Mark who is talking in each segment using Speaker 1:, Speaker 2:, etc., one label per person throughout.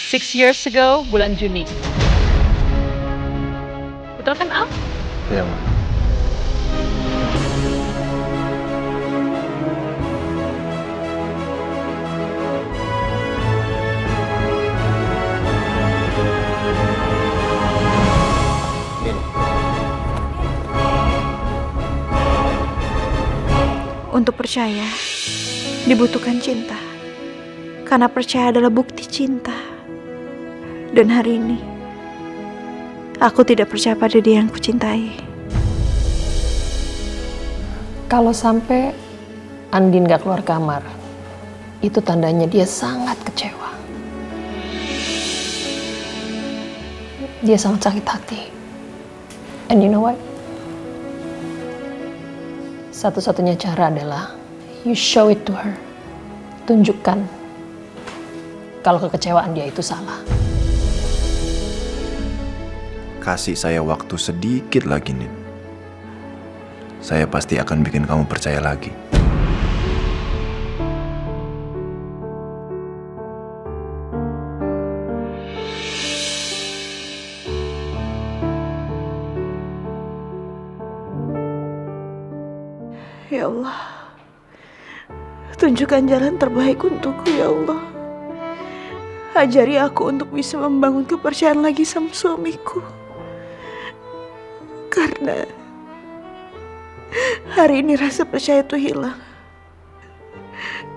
Speaker 1: 6 years ago, bulan Juni. Betul kan, Al?
Speaker 2: Iya, Ma. Ini.
Speaker 3: Untuk percaya, dibutuhkan cinta. Karena percaya adalah bukti cinta. Dan hari ini, aku tidak percaya pada dia yang kucintai.
Speaker 4: Kalau sampai Andin gak keluar kamar, itu tandanya dia sangat kecewa. Dia sangat sakit hati. And you know what? Satu-satunya cara adalah you show it to her. Tunjukkan kalau kekecewaan dia itu salah.
Speaker 2: Kasih saya waktu sedikit lagi, Nin. Saya pasti akan bikin kamu percaya lagi.
Speaker 3: Ya Allah, tunjukkan jalan terbaik untukku, ya Allah. Ajari aku untuk bisa membangun kepercayaan lagi sama suamiku. Karena hari ini rasa percaya itu hilang.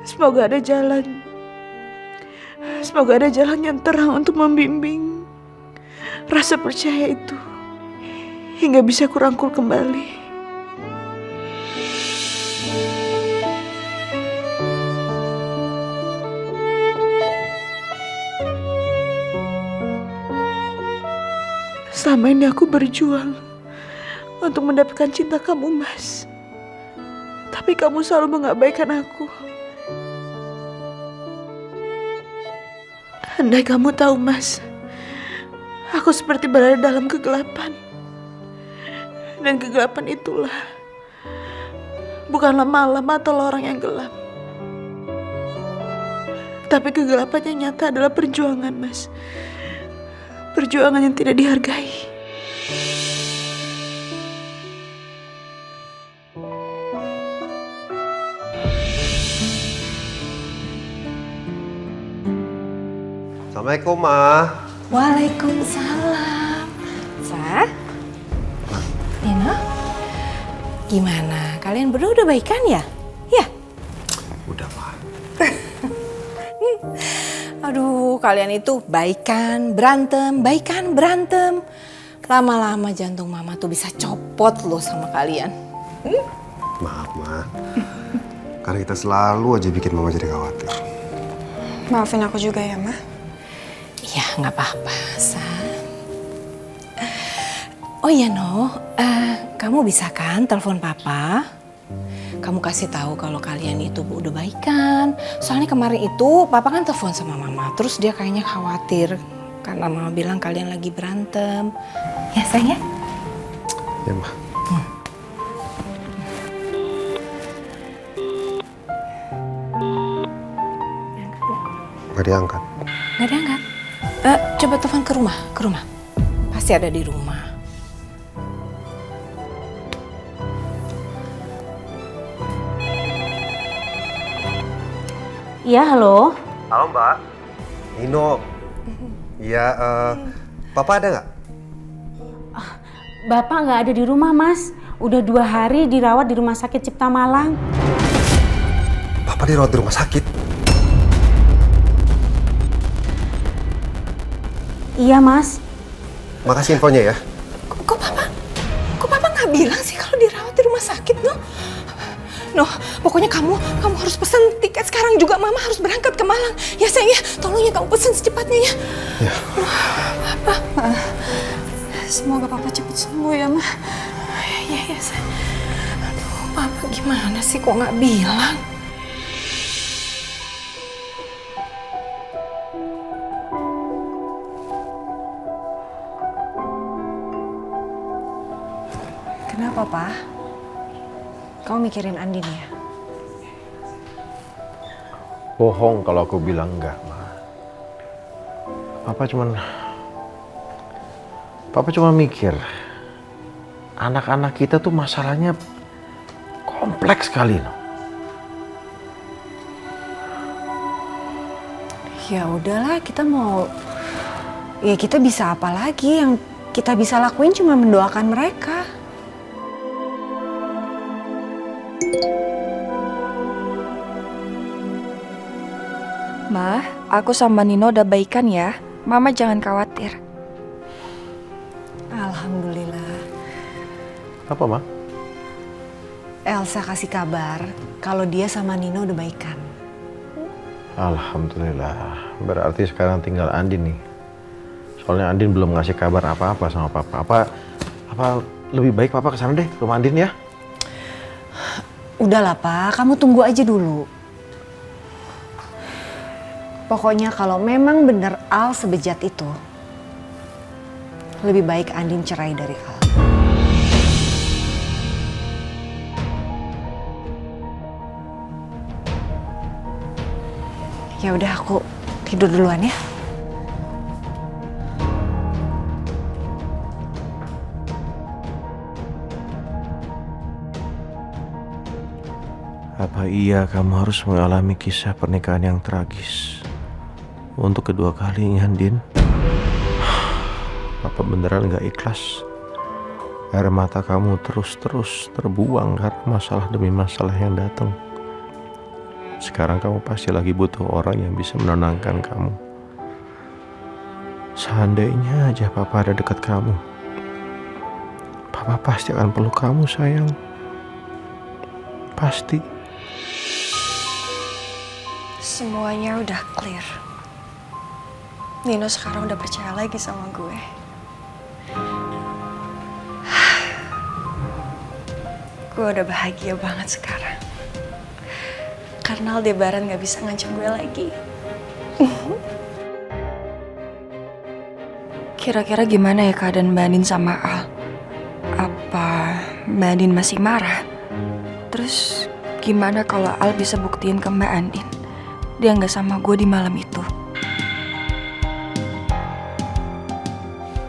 Speaker 3: Semoga ada jalan. Semoga ada jalan yang terang untuk membimbing rasa percaya itu hingga bisa kurangkul kembali. Selama ini aku berjuang untuk mendapatkan cinta kamu, Mas. Tapi kamu selalu mengabaikan aku. Andai kamu tahu, Mas, aku seperti berada dalam kegelapan. Dan kegelapan itulah bukanlah malam atau lorong yang gelap. Tapi kegelapan yang nyata adalah perjuangan, Mas. Perjuangan yang tidak dihargai.
Speaker 5: Assalamualaikum, Ma.
Speaker 6: Waalaikumsalam. Sa? Nino? Gimana? Kalian berdua udah baikan ya? Ya?
Speaker 5: Udah, Ma.
Speaker 6: Aduh, kalian itu baikan, berantem. Lama-lama jantung mama tuh bisa copot loh sama kalian.
Speaker 5: Maaf, Ma. Karena kita selalu aja bikin Mama jadi khawatir.
Speaker 7: Maafin aku juga ya, Ma.
Speaker 6: Ya, nggak apa-apa, Sa. Oh iya, No. Kamu bisa kan telepon Papa? Kamu kasih tahu kalau kalian itu udah baikan. Soalnya kemarin itu Papa kan telepon sama Mama. Terus dia kayaknya khawatir karena Mama bilang kalian lagi berantem. Ya, sayang ya?
Speaker 5: Ya, Ma. Gak diangkat.
Speaker 6: Nggak diangkat. Coba telepon ke rumah. Pasti ada di rumah.
Speaker 8: Iya, halo.
Speaker 5: Halo, Mbak. Nino. Iya, Papa ada nggak?
Speaker 8: Bapak nggak ada di rumah, Mas. Udah 2 hari dirawat di Rumah Sakit Cipta Malang.
Speaker 5: Papa dirawat di rumah sakit.
Speaker 8: Iya, Mas.
Speaker 5: Makasih infonya ya.
Speaker 6: Kok Papa nggak bilang sih kalau dirawat di rumah sakit, No? No, pokoknya kamu harus pesen tiket sekarang juga. Mama harus berangkat ke Malang. Ya, sayang ya, tolong ya kamu pesen secepatnya ya.
Speaker 5: Ya.
Speaker 6: Papa.
Speaker 7: Semoga Papa cepat sembuh ya, Ma.
Speaker 6: Ya, sayang. Aduh, Papa gimana sih kok nggak bilang?
Speaker 7: Kenapa, Pa? Kamu mikirin Andin ya?
Speaker 2: Bohong kalau aku bilang enggak, Ma.
Speaker 9: Papa cuma mikir, anak-anak kita tuh masalahnya kompleks sekali.
Speaker 7: Ya udahlah, kita bisa apa lagi? Yang kita bisa lakuin cuma mendoakan mereka.
Speaker 10: Ma, aku sama Nino udah baikan ya. Mama jangan khawatir.
Speaker 7: Alhamdulillah.
Speaker 9: Apa, Ma?
Speaker 7: Elsa kasih kabar kalau dia sama Nino udah baikan.
Speaker 9: Alhamdulillah. Berarti sekarang tinggal Andin nih. Soalnya Andin belum ngasih kabar apa-apa sama Papa. Apa lebih baik Papa kesana deh, ke rumah Andin ya?
Speaker 7: Udahlah Pak, kamu tunggu aja dulu. Pokoknya kalau memang bener Al sebejat itu, lebih baik Andin cerai dari Al. Ya udah, aku tidur duluan ya.
Speaker 9: Apa iya kamu harus mengalami kisah pernikahan yang tragis untuk kedua kalinya, Andin? Papa beneran gak ikhlas. Air mata kamu terus-terus terbuang karena masalah demi masalah yang datang. Sekarang kamu pasti lagi butuh orang yang bisa menenangkan kamu. Seandainya aja Papa ada dekat kamu, Papa pasti akan peluk kamu, sayang. Pasti.
Speaker 10: Semuanya udah clear. Nino sekarang udah percaya lagi sama gue. Gue udah bahagia banget sekarang. Karena Aldebaran gak bisa ngancam gue lagi. Kira-kira gimana ya keadaan Mbak Andin sama Al? Apa Mbak Andin masih marah? Terus gimana kalau Al bisa buktiin ke Mbak Andin dia gak sama gue di malam itu?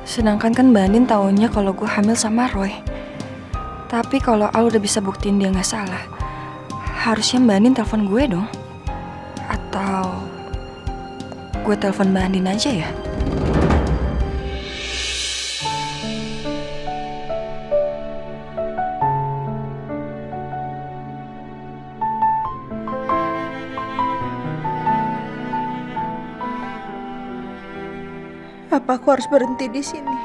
Speaker 10: Sedangkan kan Mbak Andin taunya kalau gue hamil sama Roy. Tapi kalau Al udah bisa buktiin dia gak salah, harusnya Mbak Andin telepon gue dong. Atau gue telepon Mbak Andin aja ya?
Speaker 3: Apa aku harus berhenti di sini?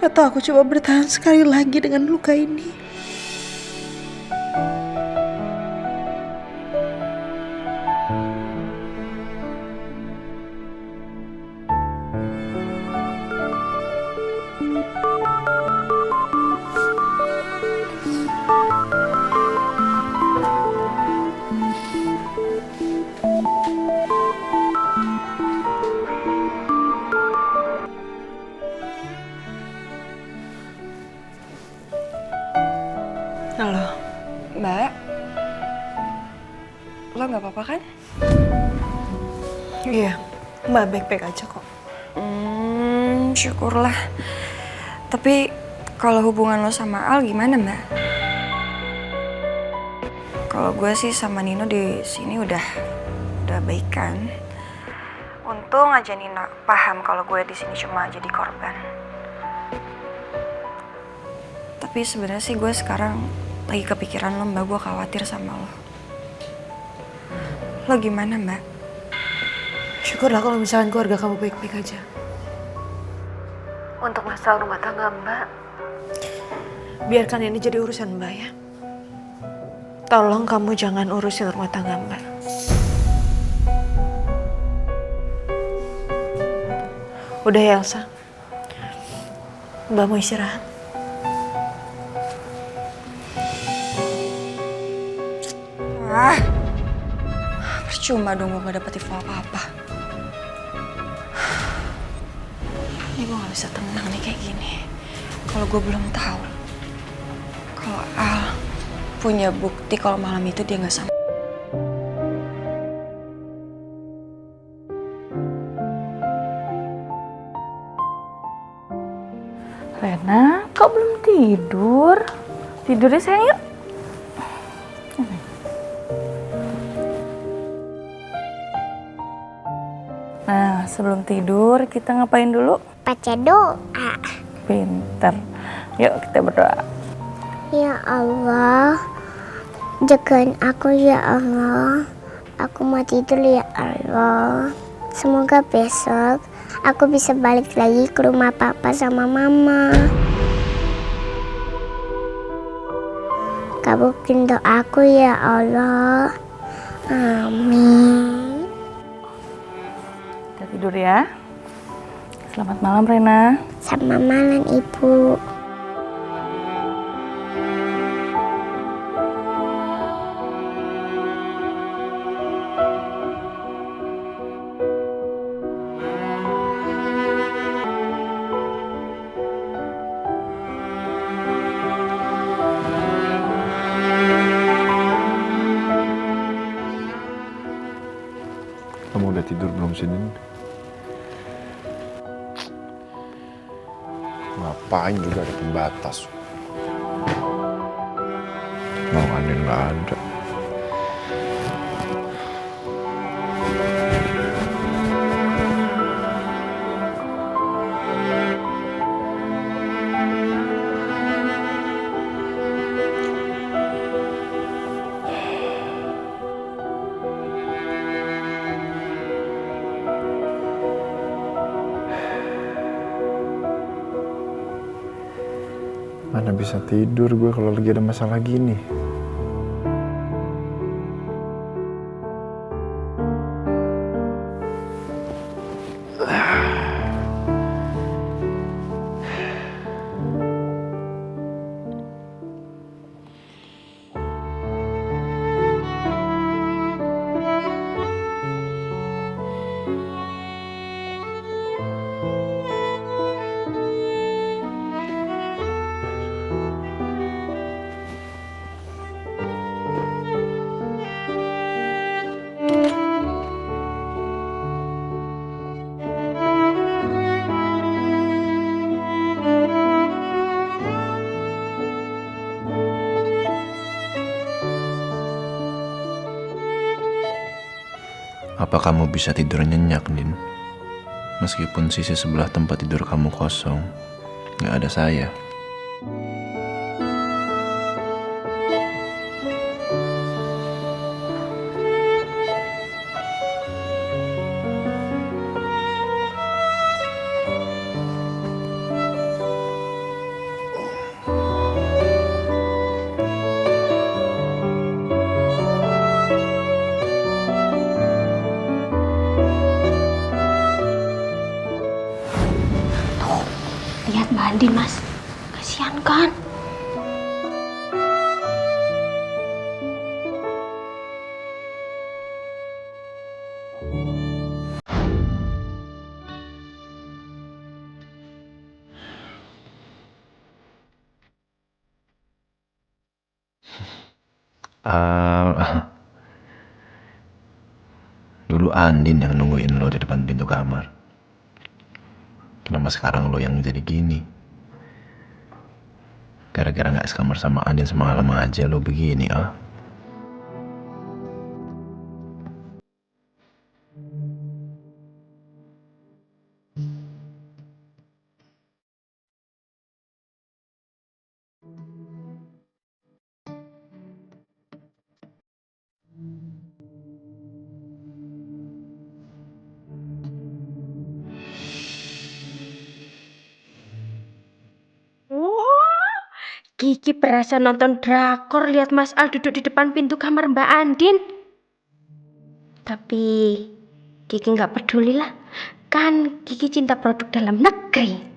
Speaker 3: Atau aku coba bertahan sekali lagi dengan luka ini?
Speaker 10: Halo, Mbak. Lo gak apa-apa kan?
Speaker 3: Iya, Mbak baik-baik aja kok.
Speaker 10: Syukurlah. Tapi kalau hubungan lo sama Al gimana, Mbak? Kalau gue sih sama Nino di sini udah baikan. Untung aja Nino paham kalau gue di sini cuma jadi korban. Tapi sebenarnya sih gue sekarang lagi kepikiran lo, Mbak. Gue khawatir sama lo. Lo gimana, Mbak?
Speaker 3: Syukurlah kalau misalkan keluarga kamu baik-baik aja. Untuk masalah rumah tangga Mbak, biarkan ini jadi urusan Mbak ya. Tolong kamu jangan urusin rumah tangga Mbak. Udah ya Elsa, Mbak mau istirahat.
Speaker 10: Percuma dong gue gak dapet info apa-apa. Ini gue gak bisa tenang nih kayak gini. Kalau gue belum tahu kalau Al punya bukti kalau malam itu dia gak sama.
Speaker 8: tidur. Tidur ya sayang, yuk. Nah, sebelum tidur kita ngapain dulu?
Speaker 11: Baca doa.
Speaker 8: Pinter. Yuk kita berdoa.
Speaker 11: Ya Allah, jagain aku ya Allah. Aku mau tidur ya Allah. Semoga besok aku bisa balik lagi ke rumah papa sama mama. Kabulkan doaku ya Allah. Amin.
Speaker 8: Kita tidur ya. Selamat malam Rena.
Speaker 11: Selamat malam Ibu.
Speaker 2: Kamu udah tidur belum sih, Din? Ngapain juga ada pembatas? Mau Andin nggak ada. Mana bisa tidur gue kalau lagi ada masalah gini. Apa kamu bisa tidur nyenyak, Din? Meskipun sisi sebelah tempat tidur kamu kosong, nggak ada saya.
Speaker 11: Lihat Mbak Andin, Mas. Kasihan kan?
Speaker 2: Dulu Andin yang nungguin lo di depan pintu kamar. Kenapa sekarang lo yang jadi gini? Gara-gara nggak sekamar sama Andin semalam aja lo begini, ah?
Speaker 11: Kiki berasa nonton drakor lihat Mas Al duduk di depan pintu kamar Mbak Andin. Tapi Kiki nggak peduli lah. Kan Kiki cinta produk dalam negeri.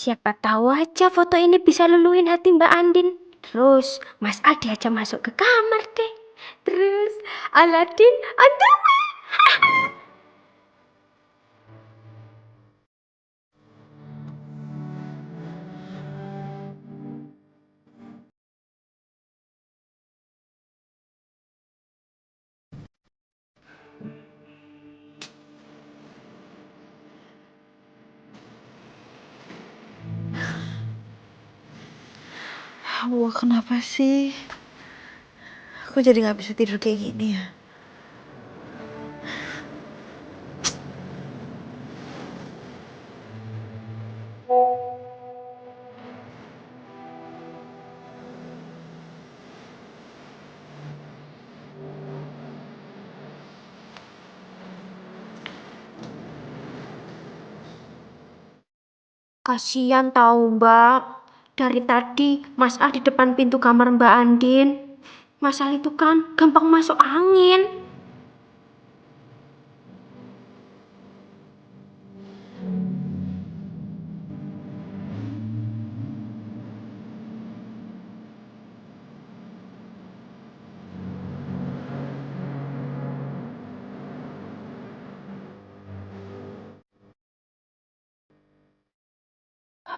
Speaker 11: Siapa tahu aja foto ini bisa luluhin hati Mbak Andin. Terus Mas Al diajak masuk ke kamar deh. Terus Aladin on the way.
Speaker 3: Allah, kenapa sih? Aku jadi gak bisa tidur kayak gini ya.
Speaker 11: Kasian tahu Mbak. Dari tadi Mas Al di depan pintu kamar Mbak Andin. Mas Al itu kan gampang masuk angin.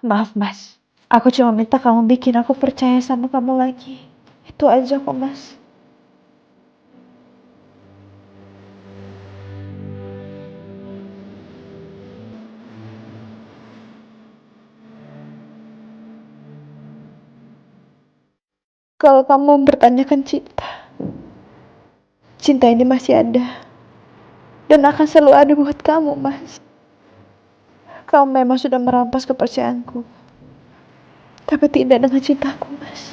Speaker 3: Maaf Mas, aku cuma minta kamu bikin aku percaya sama kamu lagi. Itu aja kok Mas. Kalau kamu mempertanyakan cinta, cinta ini masih ada. Dan akan selalu ada buat kamu, Mas. Kamu memang sudah merampas kepercayaanku. Tapi tidak dengan cintaku, Mas.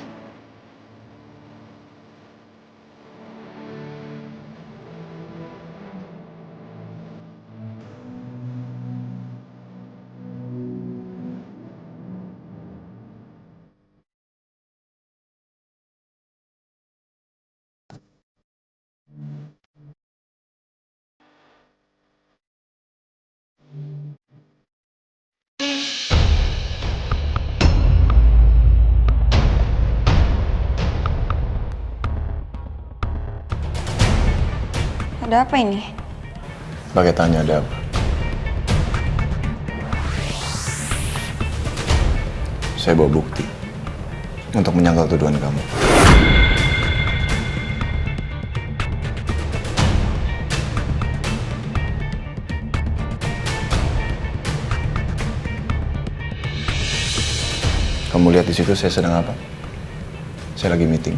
Speaker 10: Ada apa ini?
Speaker 2: Pakai tanya ada apa? Saya bawa bukti untuk menyangkal tuduhan kamu. Kamu lihat di situ saya sedang apa? Saya lagi meeting.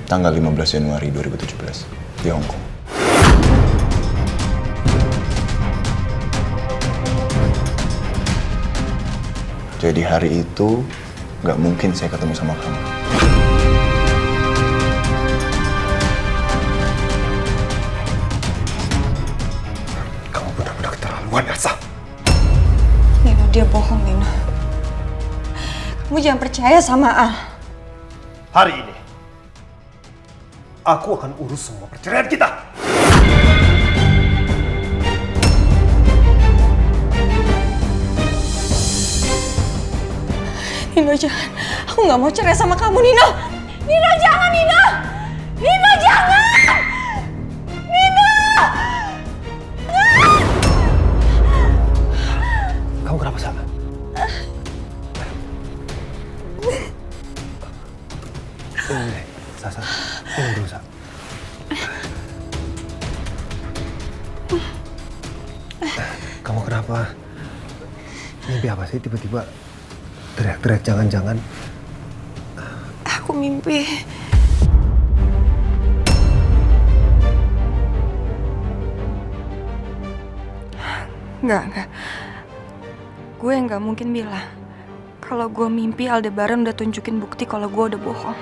Speaker 2: Tanggal 15 Januari 2017 di Hong Kong. Jadi hari itu nggak mungkin saya ketemu sama kamu.
Speaker 5: Kamu benar-benar keterlaluan, Elsa.
Speaker 10: Nino, dia bohong, Nino. Kamu jangan percaya sama Al.
Speaker 5: Hari ini, aku akan urus semua perceraian kita.
Speaker 10: Nino, jangan. Aku nggak mau cerai sama kamu, Nino. Nino, jangan, Nino. Nino, jangan. Nino.
Speaker 5: Kamu kenapa, Sa? Ini, Sasa. Ini dulu, Sa. Kamu kenapa? Mimpi apa sih tiba-tiba teriak-teriak jangan-jangan?
Speaker 10: Aku mimpi. Enggak. Gue nggak mungkin bilang kalau gue mimpi Aldebaran udah tunjukin bukti kalau gue udah bohong.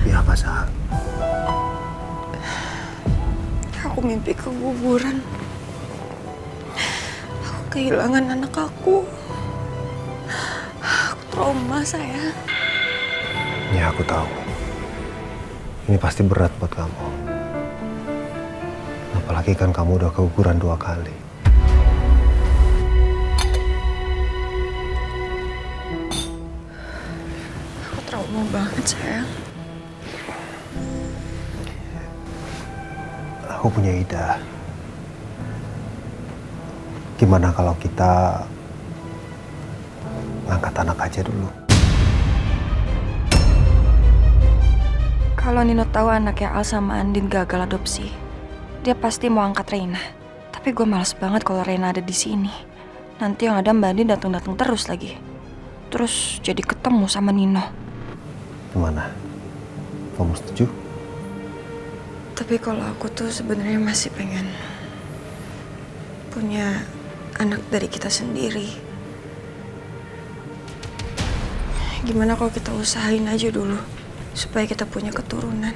Speaker 5: Ya apa, Sa?
Speaker 10: Aku mimpi keguguran. Aku kehilangan anak aku. Aku trauma, sayang.
Speaker 5: Ya, aku tahu. Ini pasti berat buat kamu. Apalagi kan kamu udah keguguran 2 kali.
Speaker 10: mau banget sayang.
Speaker 5: Aku punya ide. Gimana kalau kita ngangkat anak aja dulu?
Speaker 10: Kalau Nino tahu anaknya Al sama Andin gagal adopsi, dia pasti mau angkat Reina. Tapi gue malas banget kalau Reina ada di sini. Nanti yang ada Mbak Andin datang-datang terus lagi. Terus jadi ketemu sama Nino.
Speaker 5: Gimana? Kamu setuju?
Speaker 10: Tapi kalau aku tuh sebenarnya masih pengen punya anak dari kita sendiri. Gimana kalau kita usahain aja dulu supaya kita punya keturunan?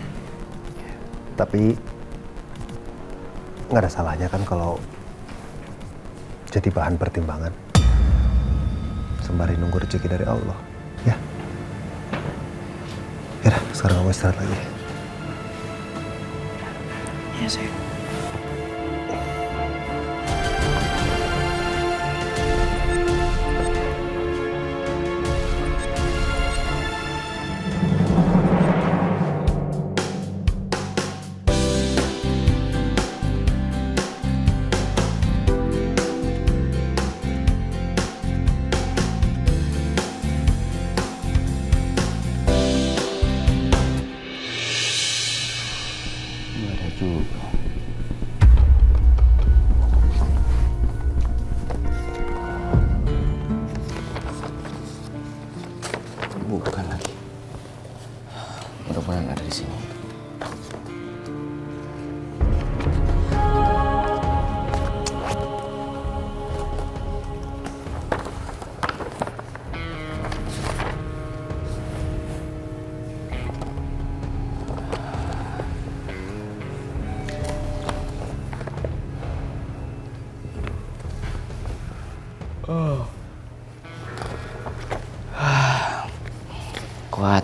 Speaker 5: Tapi nggak ada salahnya kan kalau jadi bahan pertimbangan sembari nunggu rezeki dari Allah, ya. Yaudah, sekarang kamu istirahat lagi.
Speaker 10: Ya sayang.
Speaker 2: Nggak ada juga. Bukan lagi. Mudah-mudahan ada di sini.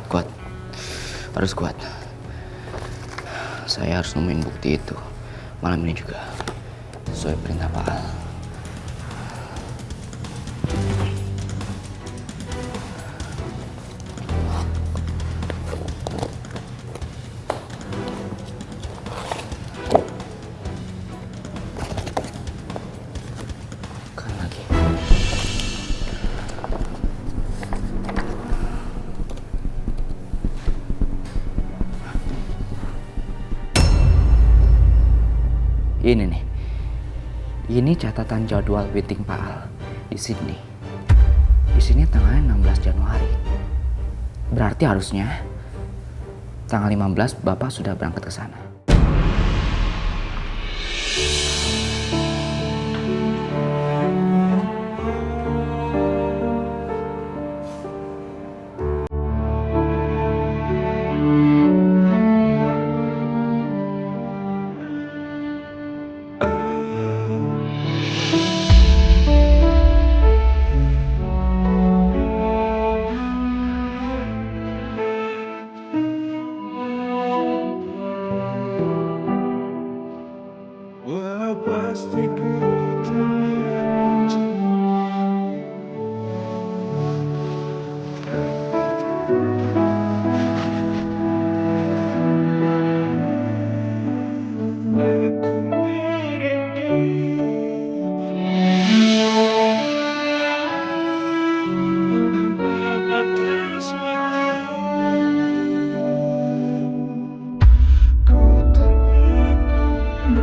Speaker 2: Kuat. Harus kuat. Saya harus nemuin bukti itu malam ini juga. Sesuai perintah Pak Al. Bukan lagi. Ini nih. Ini catatan jadwal meeting Pak Al di Sydney. Di sini tanggalnya 16 Januari. Berarti harusnya tanggal 15 Bapak sudah berangkat ke sana.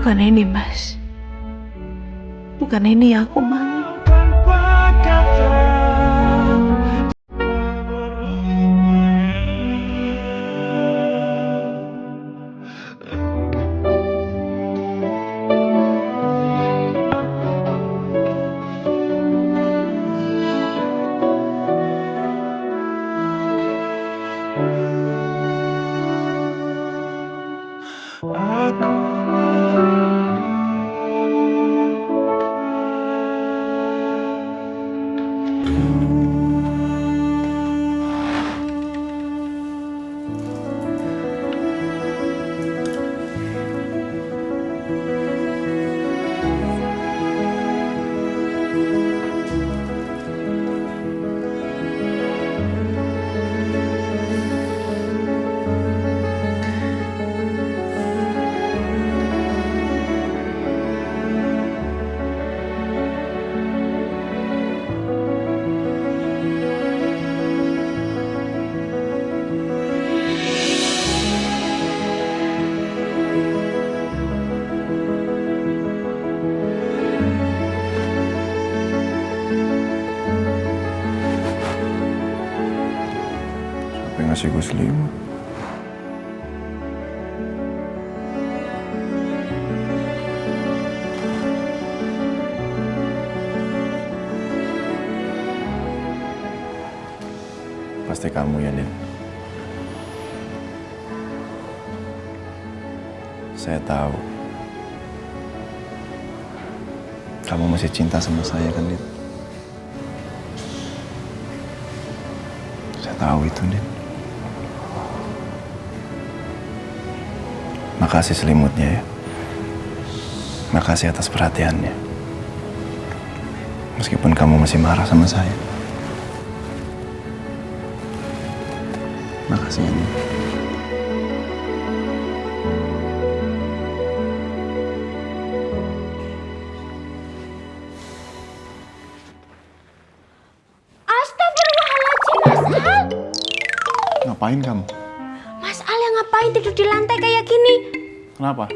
Speaker 3: Bukan ini, Mas. Bukan ini yang aku mau.
Speaker 9: Siapa yang ngasih gue selimut? Pasti kamu ya, Din. Saya tahu. Kamu masih cinta sama saya kan, Din? Saya tahu itu, Din. Makasih selimutnya ya. Makasih atas perhatiannya. Meskipun kamu masih marah sama saya. Makasih ya, Din. Ngapain kamu?
Speaker 8: Mas Al yang ngapain tidur di lantai kayak gini?
Speaker 9: Kenapa?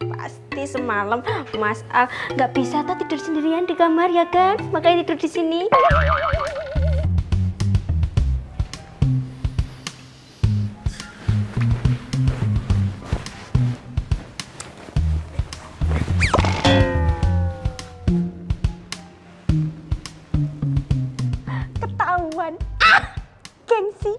Speaker 8: Pasti semalam Mas Al nggak bisa tidur sendirian di kamar ya kan? Makanya tidur di sini. Ketahuan. Gengsi.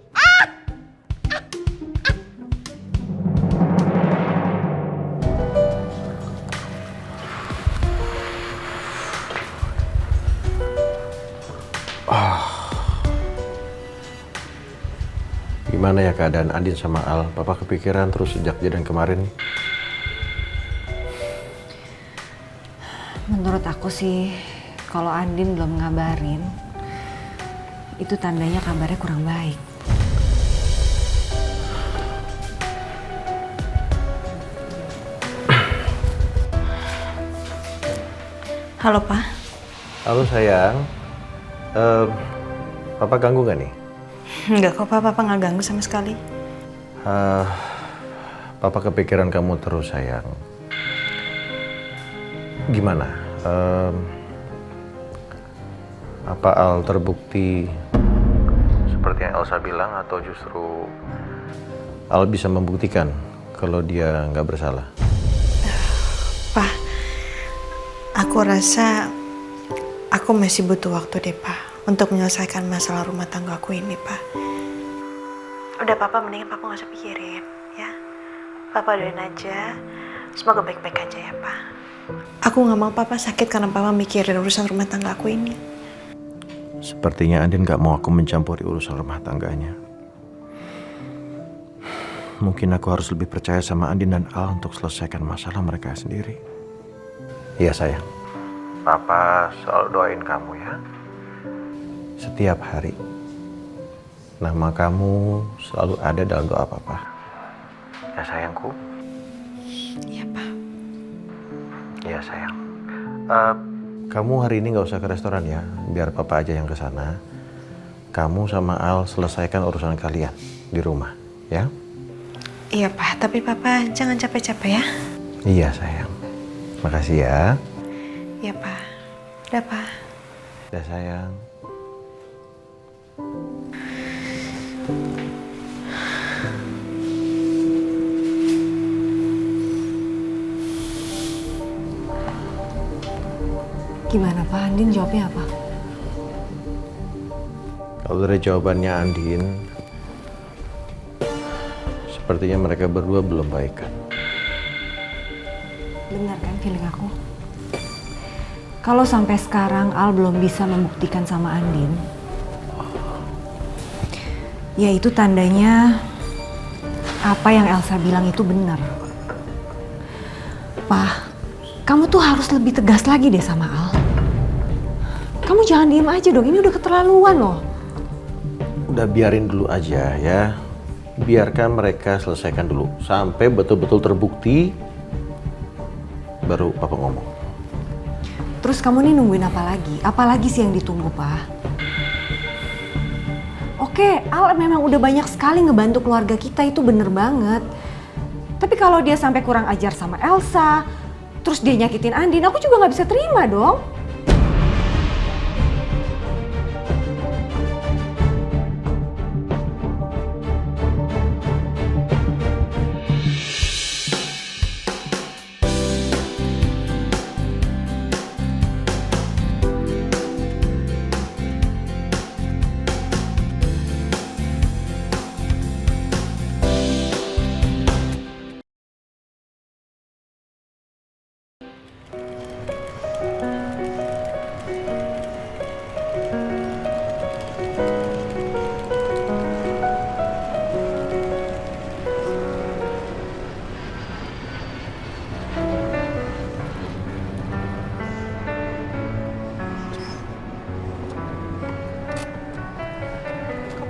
Speaker 9: Gimana ya keadaan Andin sama Al? Papa kepikiran terus sejak kejadian kemarin.
Speaker 7: Menurut aku sih, kalau Andin belum ngabarin, itu tandanya kabarnya kurang baik.
Speaker 3: Halo, Pak.
Speaker 9: Halo sayang. Papa ganggu gak nih?
Speaker 3: Enggak kok, Pak. Papa nggak ganggu sama sekali.
Speaker 9: Papa kepikiran kamu terus sayang. Gimana? Apa Al terbukti seperti yang Elsa bilang atau justru Al bisa membuktikan kalau dia nggak bersalah?
Speaker 3: Pak, aku rasa aku masih butuh waktu deh, Pak, untuk menyelesaikan masalah rumah tangga aku ini, Pak. Udah, Papa, mendingan Papa nggak usah pikirin, ya. Papa doain aja, semoga baik-baik aja ya, Pak. Aku nggak mau Papa sakit karena Papa mikirin urusan rumah tangga aku ini.
Speaker 9: Sepertinya Andin gak mau aku mencampuri urusan rumah tangganya. Mungkin aku harus lebih percaya sama Andin dan Al untuk selesaikan masalah mereka sendiri. Iya sayang. Papa selalu doain kamu ya. Setiap hari. Nama kamu selalu ada dalam doa Papa. Ya sayangku.
Speaker 3: Iya, Pak.
Speaker 9: Iya sayang. Kamu hari ini nggak usah ke restoran ya, biar Papa aja yang ke sana. Kamu sama Al selesaikan urusan kalian di rumah, ya?
Speaker 3: Iya, Pak. Tapi Papa jangan capek-capek ya.
Speaker 9: Iya sayang. Makasih ya.
Speaker 3: Iya, Pak. Udah, Pak.
Speaker 9: Udah sayang.
Speaker 7: Gimana Pak, Andin jawabnya apa?
Speaker 9: Kalau dari jawabannya Andin, sepertinya mereka berdua belum baikan.
Speaker 7: Benar kan feeling aku? Kalau sampai sekarang Al belum bisa membuktikan sama Andin, ya itu tandanya apa yang Elsa bilang itu benar. Pak, kamu tuh harus lebih tegas lagi deh sama Al. Kamu jangan diem aja dong, ini udah keterlaluan loh.
Speaker 9: Udah biarin dulu aja ya. Biarkan mereka selesaikan dulu. Sampai betul-betul terbukti, baru Papa ngomong.
Speaker 7: Terus kamu nih nungguin apa lagi? Apa lagi sih yang ditunggu, Pak? Oke, Al memang udah banyak sekali ngebantu keluarga kita, itu bener banget. Tapi kalau dia sampai kurang ajar sama Elsa, terus dia nyakitin Andin, aku juga nggak bisa terima dong.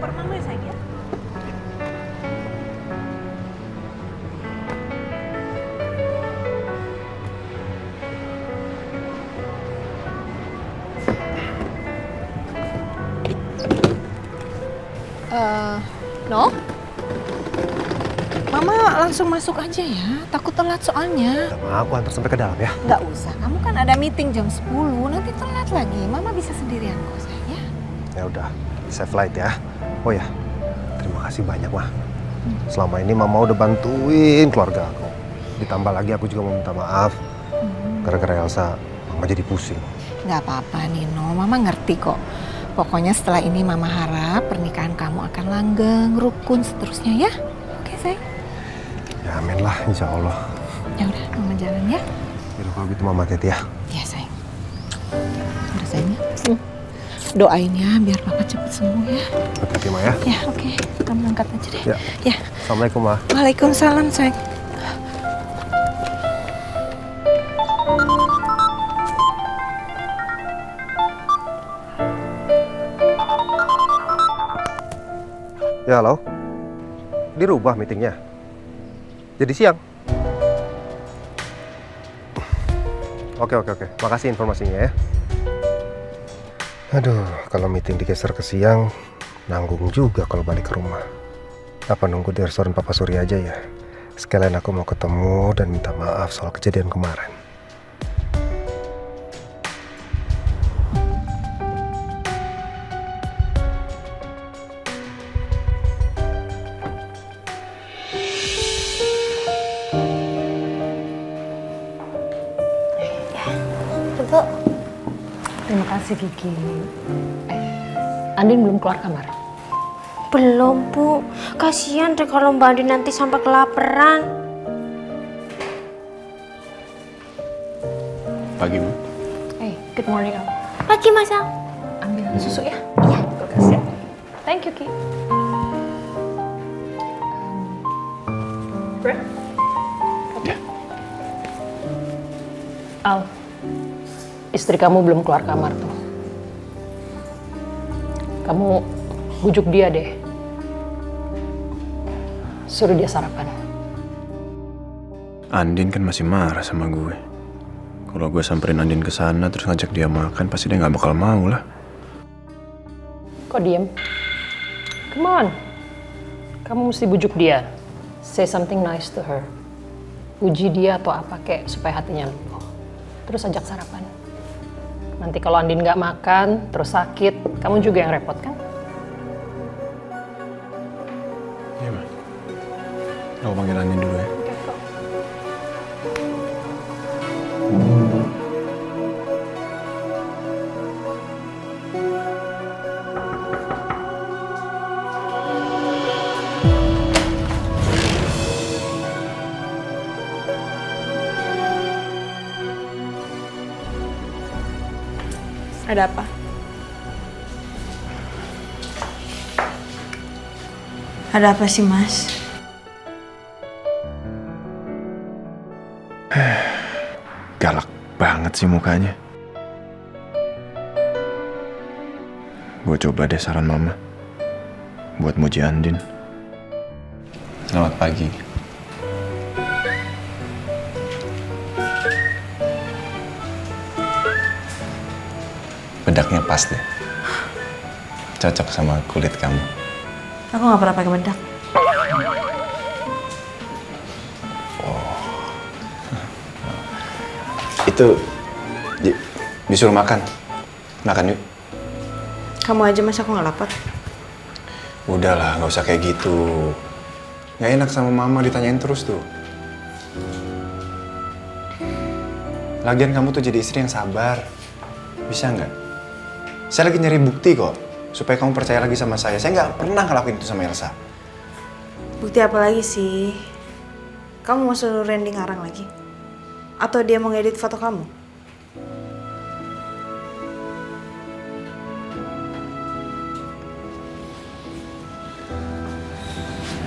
Speaker 3: koper mama ya sayang ya.
Speaker 6: No? Mama langsung masuk aja ya, takut telat soalnya.
Speaker 5: Aku antar sampai ke dalam ya.
Speaker 6: Nggak usah, kamu kan ada meeting jam 10, nanti telat lagi. Mama bisa sendirian kok sayang ya.
Speaker 5: Ya udah, safe flight ya. Oh ya, terima kasih banyak mah. Selama ini mama udah bantuin keluarga aku. Ditambah lagi aku juga mau minta maaf. Gara-gara Elsa, mama jadi pusing.
Speaker 6: Nggak apa-apa Nino, Mama ngerti kok. Pokoknya setelah ini Mama harap pernikahan kamu akan langgeng, rukun seterusnya ya. Oke sayang?
Speaker 5: Ya amin lah, insya Allah.
Speaker 6: Ya udah, Mama jalan ya.
Speaker 5: Yaudah kalau gitu mama hati-hati ya.
Speaker 6: Ya sayang. Udah sayangnya. Doain ya biar Papa cepet sembuh ya.
Speaker 5: Hati-hati ma ya.
Speaker 6: Ya oke, kamu angkat aja deh.
Speaker 5: Ya. Assalamualaikum ma.
Speaker 6: Waalaikumsalam sayang.
Speaker 5: Ya halo. Dirubah meetingnya. Jadi siang. Oke. Makasih informasinya ya. Aduh, kalau meeting digeser ke siang, nanggung juga kalau balik ke rumah. Apa nunggu di restoran Papa Surya aja ya? Sekalian aku mau ketemu dan minta maaf soal kejadian kemarin.
Speaker 8: Ibu,
Speaker 4: Terima kasih Kiki. Andin belum keluar kamar?
Speaker 8: belum Bu. Kasihan deh kalau Mbak Andin nanti sampai kelaparan.
Speaker 9: Pagi, Bu.
Speaker 4: Hey, good morning Al.
Speaker 8: Pagi Mas Al.
Speaker 4: Ambil susu ya? Iya. Kulkas ya. Thank you Ki. Bread? Oke. Al, istri kamu belum keluar kamar tuh. Kamu bujuk dia deh. Suruh dia sarapan.
Speaker 9: Andin kan masih marah sama gue. Kalau gue samperin Andin ke sana terus ngajak dia makan, pasti dia nggak bakal mau lah.
Speaker 4: Kok diem? Come on. Kamu mesti bujuk dia. Say something nice to her. Puji dia atau apa kek supaya hatinya luluh. Terus ajak sarapan. Nanti kalau Andin nggak makan, terus sakit, kamu juga yang repot kan?
Speaker 9: Iya, Ma. Aku panggil Andin dulu ya.
Speaker 3: Ada apa? Ada apa sih, Mas?
Speaker 9: Galak banget sih mukanya. Gue coba deh saran Mama buat muji Andin. Selamat pagi. Bedaknya pas deh. Cocok sama kulit kamu.
Speaker 3: Aku nggak pernah pakai bedak.
Speaker 9: Itu disuruh makan. Makan yuk.
Speaker 3: Kamu aja Mas, aku nggak lapar.
Speaker 9: Udahlah, nggak usah kayak gitu. Nggak enak sama Mama ditanyain terus tuh. Lagian kamu tuh jadi istri yang sabar. Bisa nggak? Saya lagi nyari bukti kok, supaya kamu percaya lagi sama saya. Saya nggak pernah ngelakuin itu sama Elsa.
Speaker 3: Bukti apa lagi sih? Kamu mau suruh Randy ngarang lagi? Atau dia mau ngedit foto kamu?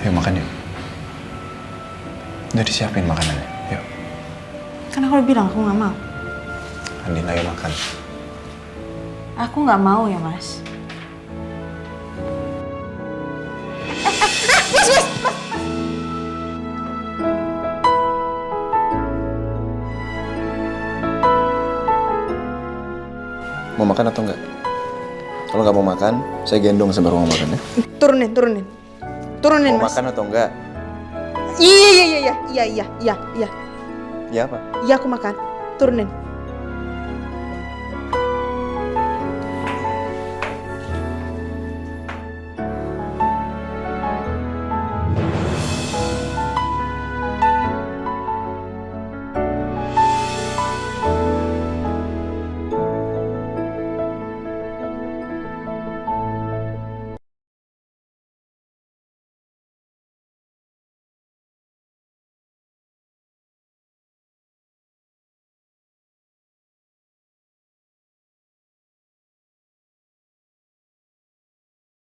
Speaker 9: Yuk makan yuk. Udah disiapin makanannya, yuk.
Speaker 3: Kan aku udah bilang aku nggak mau.
Speaker 9: Andin, ayo makan.
Speaker 3: Aku nggak mau ya Mas.
Speaker 12: makan atau enggak? Kalau nggak mau makan, saya gendong sampai ruang makan ya.
Speaker 7: Turunin
Speaker 12: Mau
Speaker 7: Mas.
Speaker 12: makan atau enggak?
Speaker 7: Iya.
Speaker 12: Ya apa?
Speaker 7: Iya aku makan. Turunin.